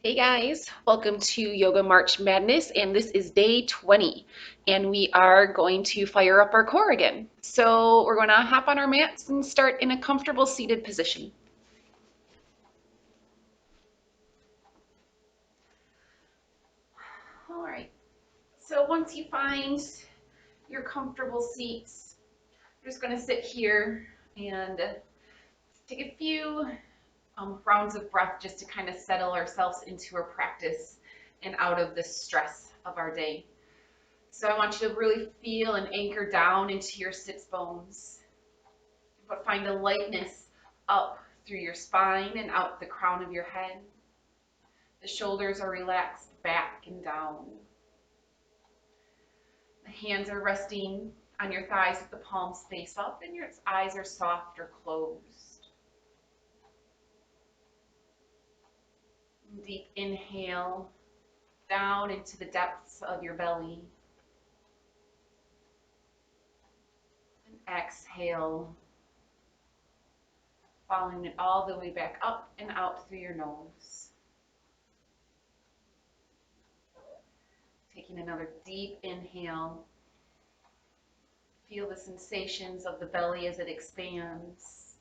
Hey guys, welcome to Yoga March Madness, and this is day 20, and we are going to fire up our core again. So we're going to hop on our mats and start in a comfortable seated position. All right, so once you find your comfortable seats, we're just going to sit here and take a few rounds of breath just to kind of settle ourselves into our practice and out of the stress of our day. So I want you to really feel and anchor down into your sits bones, but find a lightness up through your spine and out the crown of your head. The shoulders are relaxed back and down. The hands are resting on your thighs with the palms face up, and your eyes are soft or closed. Deep inhale down into the depths of your belly. And exhale, following it all the way back up and out through your nose. Taking another deep inhale. Feel the sensations of the belly as it expands.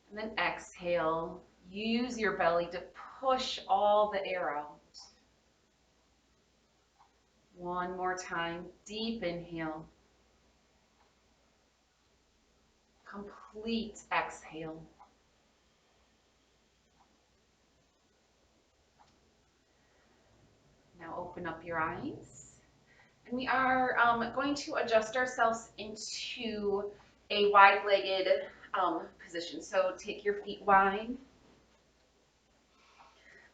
And then exhale. Use your belly to push all the air out. One more time. Deep inhale. Complete exhale. Now open up your eyes. And we are going to adjust ourselves into a wide-legged position. So take your feet wide.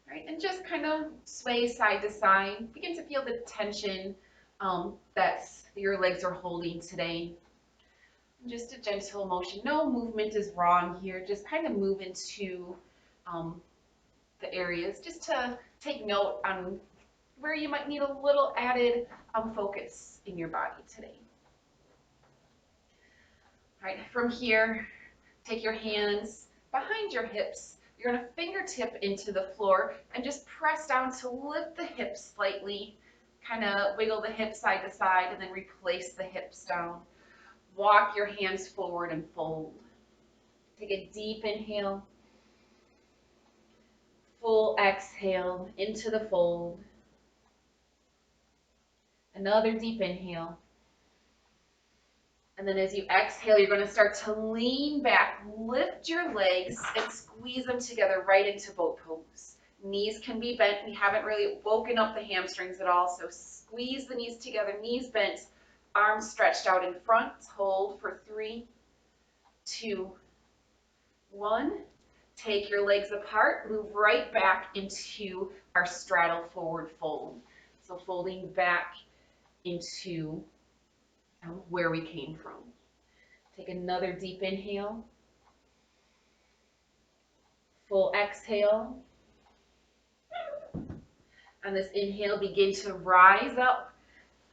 Right, and just kind of sway side to side. Begin to feel the tension that your legs are holding today. Just a gentle motion. No movement is wrong here. Just kind of move into the areas just to take note on where you might need a little added focus in your body today. All right, from here, take your hands behind your hips. You're going to fingertip into the floor and just press down to lift the hips slightly. Kind of wiggle the hips side to side and then replace the hips down. Walk your hands forward and fold. Take a deep inhale. Full exhale into the fold. Another deep inhale. And then as you exhale, you're going to start to lean back, lift your legs, and squeeze them together right into boat pose. Knees can be bent. We haven't really woken up the hamstrings at all, so squeeze the knees together, knees bent, arms stretched out in front. Hold for 3, 2, 1. Take your legs apart, move right back into our straddle forward fold. So folding back into where we came from. Take another deep inhale. Full exhale. On this inhale, begin to rise up.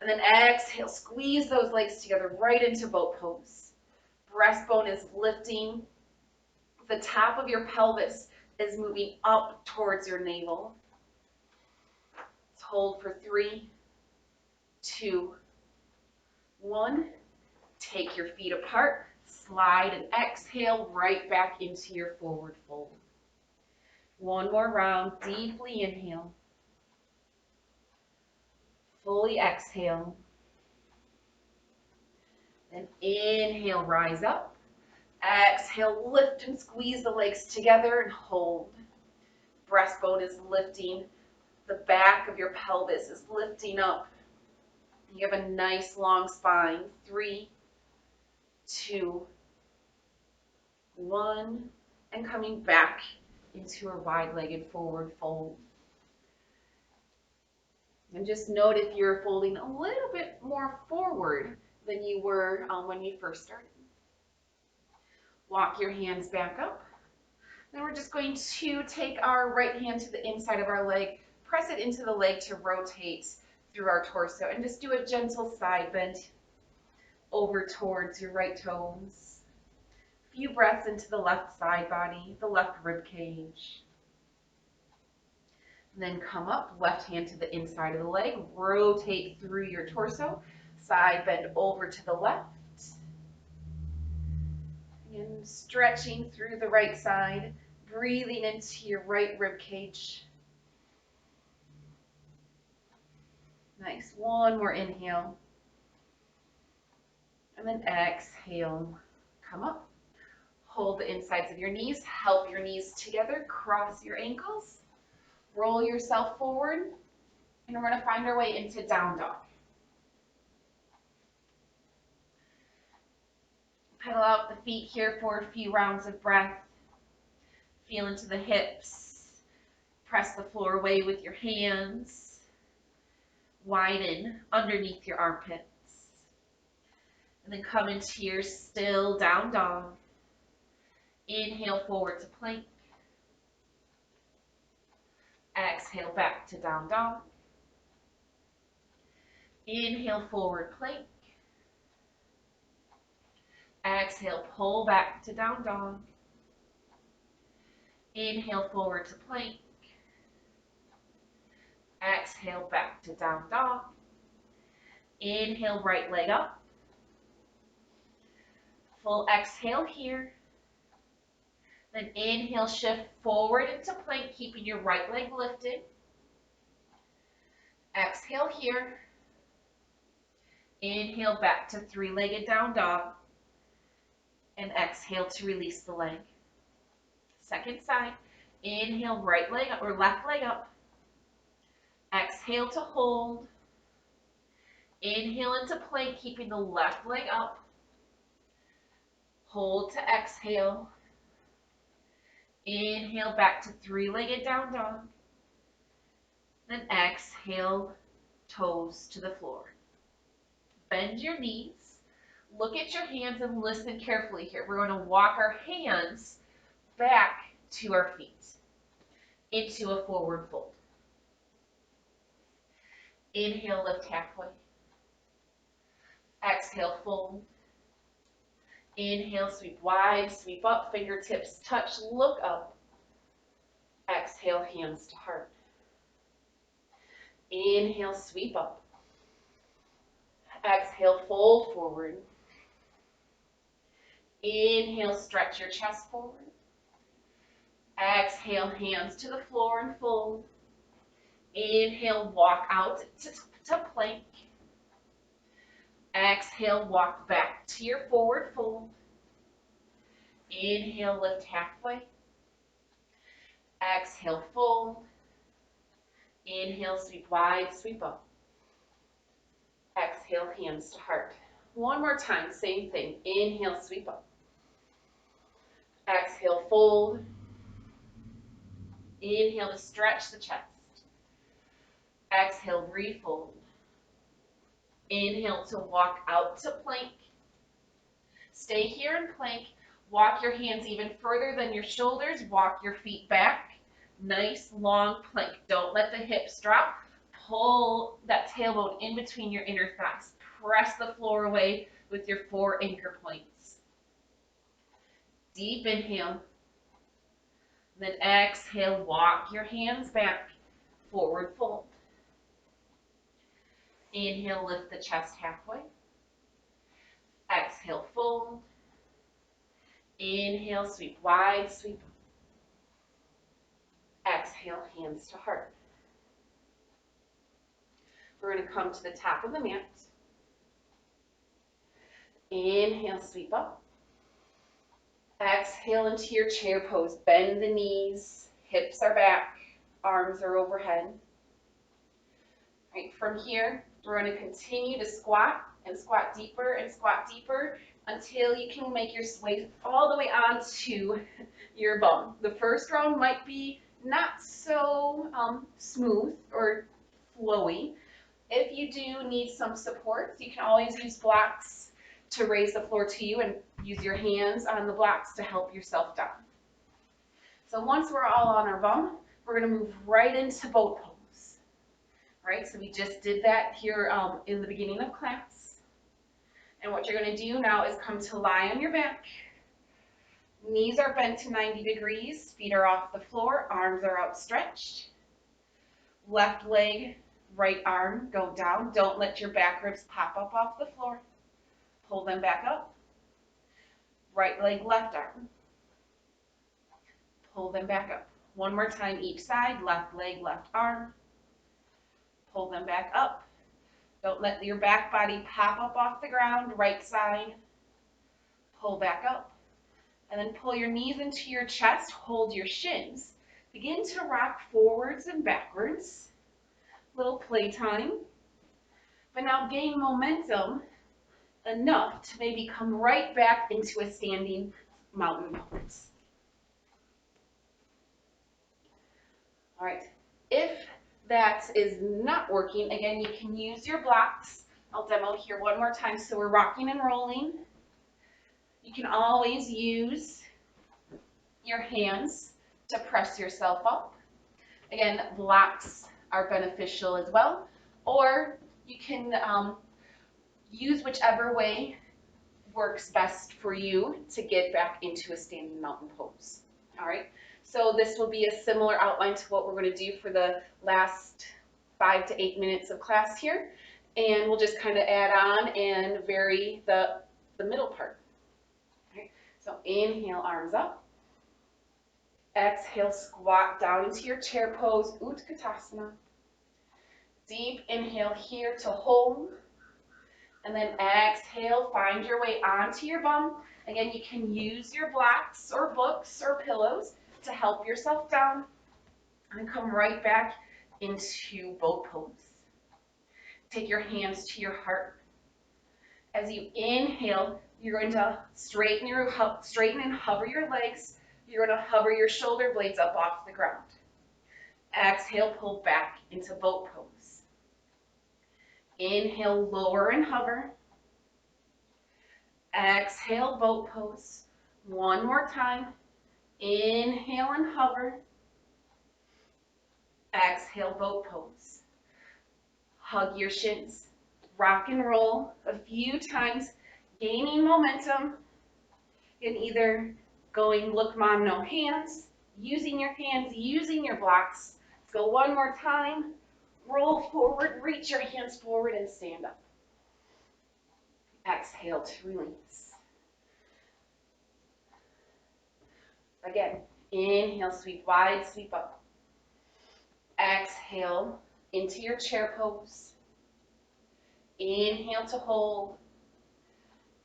And then exhale, squeeze those legs together right into boat pose. Breastbone is lifting. The top of your pelvis is moving up towards your navel. Let's hold for 3, 2, 1. Take your feet apart. Slide and exhale right back into your forward fold. One more round. Deeply inhale. Fully exhale. Then inhale, rise up. Exhale, lift and squeeze the legs together and hold. Breastbone is lifting. The back of your pelvis is lifting up. You have a nice long spine. 3, 2, 1. And coming back into a wide-legged forward fold. And just note if you're folding a little bit more forward than you were when you first started. Walk your hands back up. Then we're just going to take our right hand to the inside of our leg, press it into the leg to rotate through our torso, and just do a gentle side bend over towards your right toes. A few breaths into the left side body, the left rib cage. Then come up, left hand to the inside of the leg, rotate through your torso, side bend over to the left, and stretching through the right side, breathing into your right rib cage. Nice, one more inhale, and then exhale, come up. Hold the insides of your knees, help your knees together, cross your ankles, roll yourself forward, and we're going to find our way into down dog. Pedal out the feet here for a few rounds of breath. Feel into the hips. Press the floor away with your hands. Widen underneath your armpits. And then come into your still down dog. Inhale forward to plank. Exhale back to down dog. Inhale forward plank. Exhale, pull back to down dog. Inhale forward to plank. Exhale back to down dog. Inhale, right leg up. Full exhale here. Then inhale, shift forward into plank, keeping your right leg lifted. Exhale here. Inhale back to three-legged down dog. And exhale to release the leg. Second side. Inhale, right leg up or left leg up. Exhale to hold. Inhale into plank, keeping the left leg up. Hold to exhale. Inhale back to three-legged down dog. Then exhale, toes to the floor. Bend your knees. Look at your hands and listen carefully here. We're going to walk our hands back to our feet into a forward fold. Inhale, lift halfway. Exhale, fold. Inhale, sweep wide, sweep up, fingertips touch, look up. Exhale, hands to heart. Inhale, sweep up. Exhale, fold forward. Inhale, stretch your chest forward. Exhale, hands to the floor and fold. Inhale, walk out to plank. Exhale, walk back to your forward fold. Inhale, lift halfway. Exhale, fold. Inhale, sweep wide, sweep up. Exhale, hands to heart. One more time, same thing. Inhale, sweep up. Exhale, fold. Inhale to stretch the chest. Exhale, refold. Inhale to walk out to plank. Stay here in plank. Walk your hands even further than your shoulders. Walk your feet back. Nice long plank. Don't let the hips drop. Pull that tailbone in between your inner thighs. Press the floor away with your four anchor points. Deep inhale. Then exhale, walk your hands back. Forward fold. Inhale, lift the chest halfway. Exhale, fold. Inhale, sweep wide, sweep. Exhale, hands to heart. We're going to come to the top of the mat. Inhale, sweep up. Exhale into your chair pose. Bend the knees, hips are back, arms are overhead. Right, from here, we're going to continue to squat and squat deeper and squat deeper until you can make your way all the way onto your bum. The first round might be not so smooth or flowy. If you do need some support, you can always use blocks to raise the floor to you and use your hands on the blocks to help yourself down. So once we're all on our bum, we're going to move right into boat pose. Right, so we just did that here in the beginning of class. And what you're going to do now is come to lie on your back. Knees are bent to 90 degrees, feet are off the floor, arms are outstretched. Left leg, right arm, go down. Don't let your back ribs pop up off the floor. Pull them back up. Right leg, left arm. Pull them back up. One more time each side. Left leg, left arm. Pull them back up. Don't let your back body pop up off the ground. Right side. Pull back up. And then pull your knees into your chest. Hold your shins. Begin to rock forwards and backwards. Little playtime. But now gain momentum enough to maybe come right back into a standing mountain pose. All right. If that is not working, again, you can use your blocks. I'll demo here one more time. So we're rocking and rolling. You can always use your hands to press yourself up. Again, blocks are beneficial as well. Or you can use whichever way works best for you to get back into a standing mountain pose. All right. So this will be a similar outline to what we're going to do for the last 5 to 8 minutes of class here. And we'll just kind of add on and vary the middle part. Okay. So inhale, arms up. Exhale, squat down into your chair pose, Utkatasana. Deep inhale here to hold. And then exhale, find your way onto your bum. Again, you can use your blocks or books or pillows to help yourself down. And come right back into boat pose. Take your hands to your heart. As you inhale, you're going to straighten and hover your legs. You're going to hover your shoulder blades up off the ground. Exhale, pull back into boat pose. Inhale, lower and hover. Exhale, boat pose. One more time. Inhale and hover. Exhale, boat pose. Hug your shins. Rock and roll a few times, gaining momentum. And either going look mom, no hands, using your hands, using your blocks. Let's go one more time. Roll forward, reach your hands forward and stand up. Exhale to release. Again, inhale, sweep wide, sweep up. Exhale into your chair pose. Inhale to hold.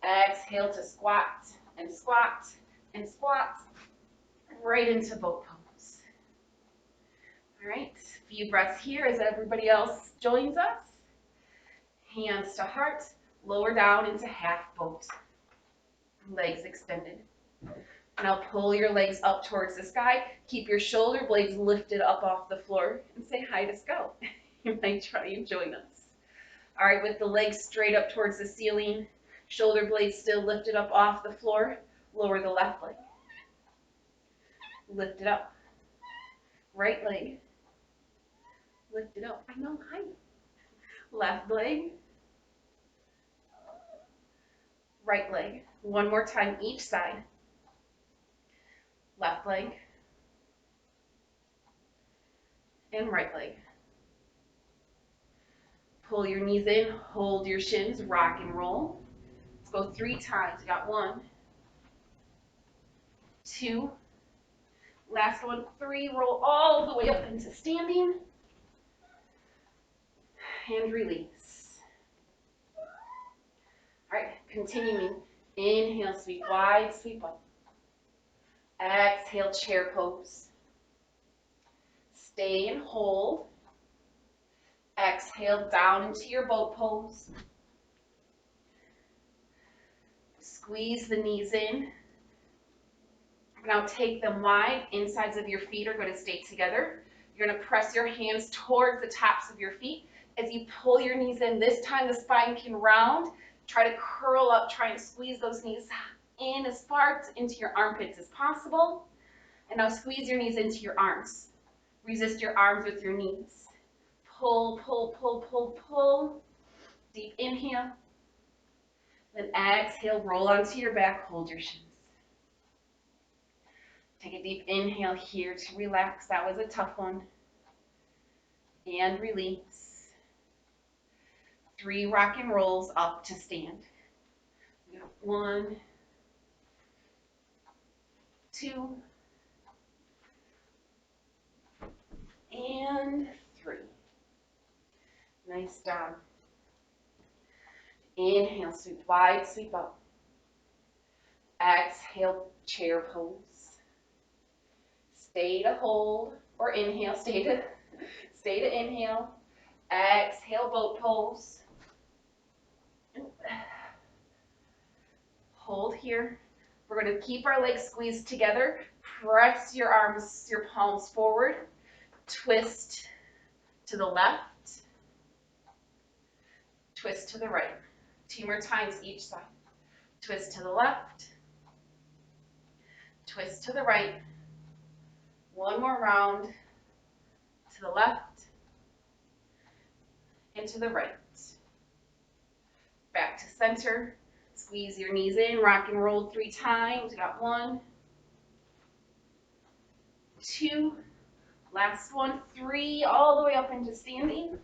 Exhale to squat and squat and squat right into boat pose. All right, a few breaths here as everybody else joins us. Hands to heart, lower down into half boat. Legs extended. Now pull your legs up towards the sky. Keep your shoulder blades lifted up off the floor and say hi to Scout. You might try and join us. All right, with the legs straight up towards the ceiling, shoulder blades still lifted up off the floor, lower the left leg. Lift it up. Right leg. Lift it up. I know, hi. Left leg. Right leg. One more time each side. Left leg. And right leg. Pull your knees in, hold your shins, rock and roll. Let's go 3 times. We got 1, 2, last one, 3. Roll all the way up into standing. And release. All right, continuing. Inhale, sweep wide, sweep up. Exhale, chair pose. Stay and hold. Exhale, down into your boat pose. Squeeze the knees in. Now take them wide. Insides of your feet are going to stay together. You're going to press your hands towards the tops of your feet. As you pull your knees in, this time the spine can round. Try to curl up, try and squeeze those knees in as far into your armpits as possible. And now squeeze your knees into your arms. Resist your arms with your knees. Pull, pull, pull, pull, pull. Deep inhale. Then exhale, roll onto your back, hold your shins. Take a deep inhale here to relax. That was a tough one. and release. 3 rock and rolls up to stand. We got 1, 2, and 3. Nice job. Inhale, sweep wide, sweep up. Exhale, chair pose. Stay to hold, or inhale, stay to inhale. Exhale, boat pose. Hold here. We're going to keep our legs squeezed together. Press your arms, your palms forward. Twist to the left. Twist to the right. 2 more times each side. Twist to the left. Twist to the right. 1 more round. To the left. And to the right. Back to center. Squeeze your knees in. Rock and roll 3 times. We got 1, 2, last one, 3, all the way up into standing.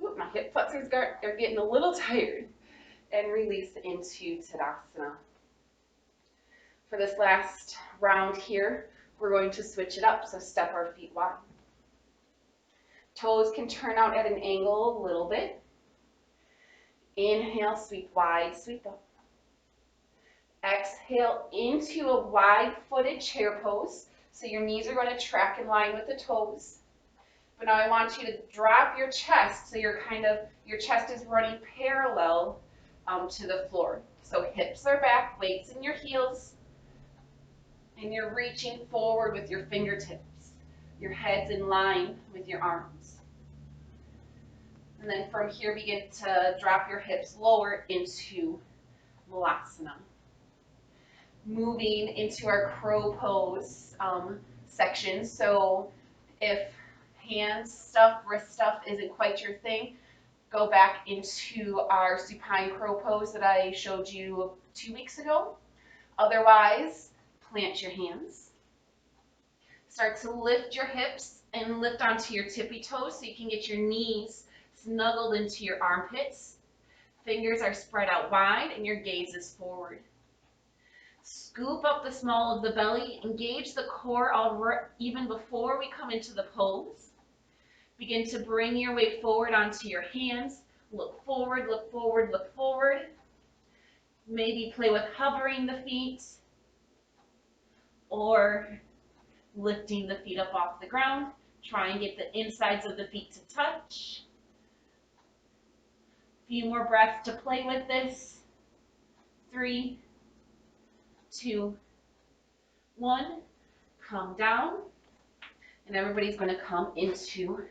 Ooh, my hip flexors are getting a little tired. And release into Tadasana. For this last round here, we're going to switch it up, so step our feet wide. Toes can turn out at an angle a little bit. Inhale, sweep wide, sweep up. Exhale into a wide-footed chair pose, so your knees are going to track in line with the toes. But now I want you to drop your chest, so your chest is running parallel to the floor. So hips are back, weights in your heels, and you're reaching forward with your fingertips. Your head's in line with your arms. And then from here, begin to drop your hips lower into Malasana. Moving into our crow pose section. So if hand stuff, wrist stuff isn't quite your thing, go back into our supine crow pose that I showed you 2 weeks ago. Otherwise, plant your hands. Start to lift your hips and lift onto your tippy toes so you can get your knees snuggled into your armpits. Fingers are spread out wide and your gaze is forward. Scoop up the small of the belly, engage the core even before we come into the pose. Begin to bring your weight forward onto your hands. Look forward, look forward, look forward. Maybe play with hovering the feet or lifting the feet up off the ground. Try and get the insides of the feet to touch. A few more breaths to play with this. 3, 2, 1. Come down. And everybody's going to come into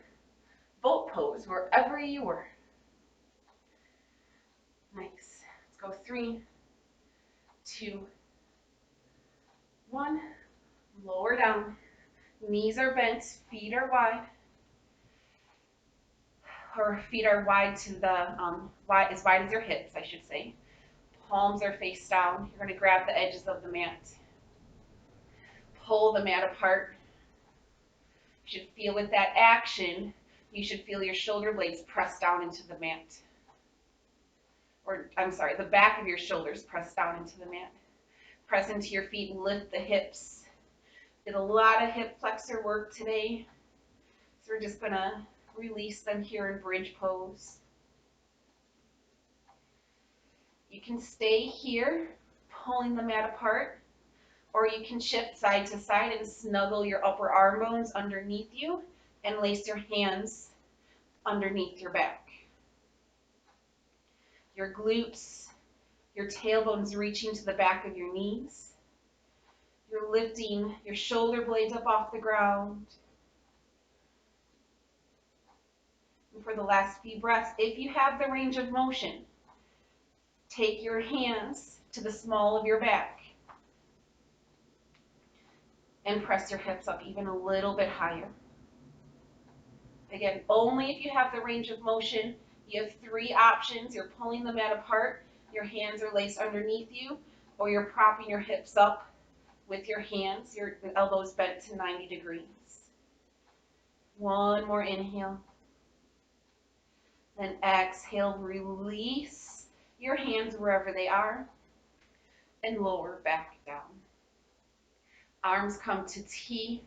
boat pose wherever you were. Nice. Let's go 3, 2, 1. Lower down. Knees are bent, feet are wide. Or feet are wide to the as wide as your hips, I should say. Palms are face down. You're going to grab the edges of the mat. Pull the mat apart. You should feel with that action, you should feel your shoulder blades press down into the mat. Or, I'm sorry, the back of your shoulders press down into the mat. Press into your feet and lift the hips. Did a lot of hip flexor work today. So we're just going to release them here in bridge pose. You can stay here, pulling the mat apart, or you can shift side to side and snuggle your upper arm bones underneath you and lace your hands underneath your back. Your glutes, your tailbones reaching to the back of your knees. You're lifting your shoulder blades up off the ground. And for the last few breaths, if you have the range of motion, take your hands to the small of your back and press your hips up even a little bit higher. Again, only if you have the range of motion. You have 3 options. You're pulling the mat apart, your hands are laced underneath you, or you're propping your hips up with your hands, your elbows bent to 90 degrees. One more inhale. Then exhale, release your hands wherever they are and lower back down. Arms come to T,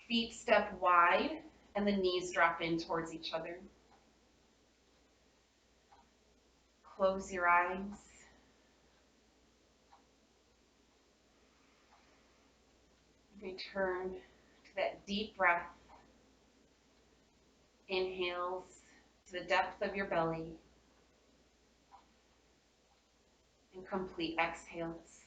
feet step wide, and the knees drop in towards each other. Close your eyes. Return to that deep breath. Inhales to the depth of your belly. And complete exhales.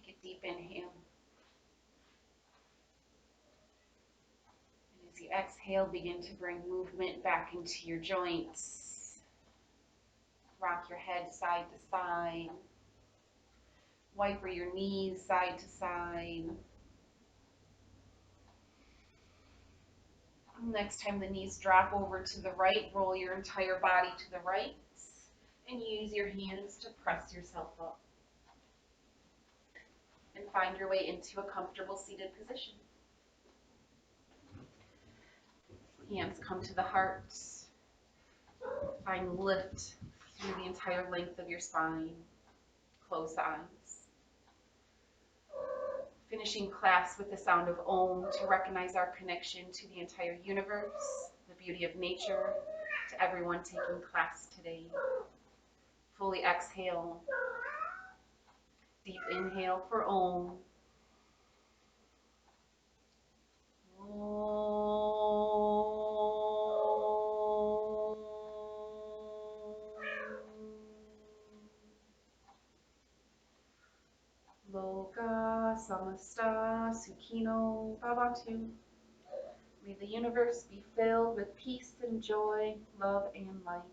Take a deep inhale. And as you exhale, begin to bring movement back into your joints. Rock your head side to side. Wiper your knees side to side. Next time the knees drop over to the right, roll your entire body to the right and use your hands to press yourself up. And find your way into a comfortable seated position. Hands come to the heart. Find lift through the entire length of your spine. Close the eyes. Finishing class with the sound of Om to recognize our connection to the entire universe, the beauty of nature, to everyone taking class today. Fully exhale. Deep inhale for Om. Loka samasta sukhino bhavatu. May the universe be filled with peace and joy, love and light.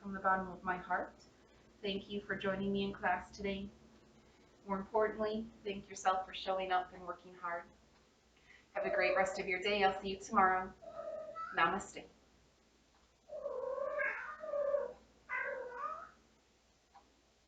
From the bottom of my heart, thank you for joining me in class today. More importantly, thank yourself for showing up and working hard. Have a great rest of your day. I'll see you tomorrow. Namaste.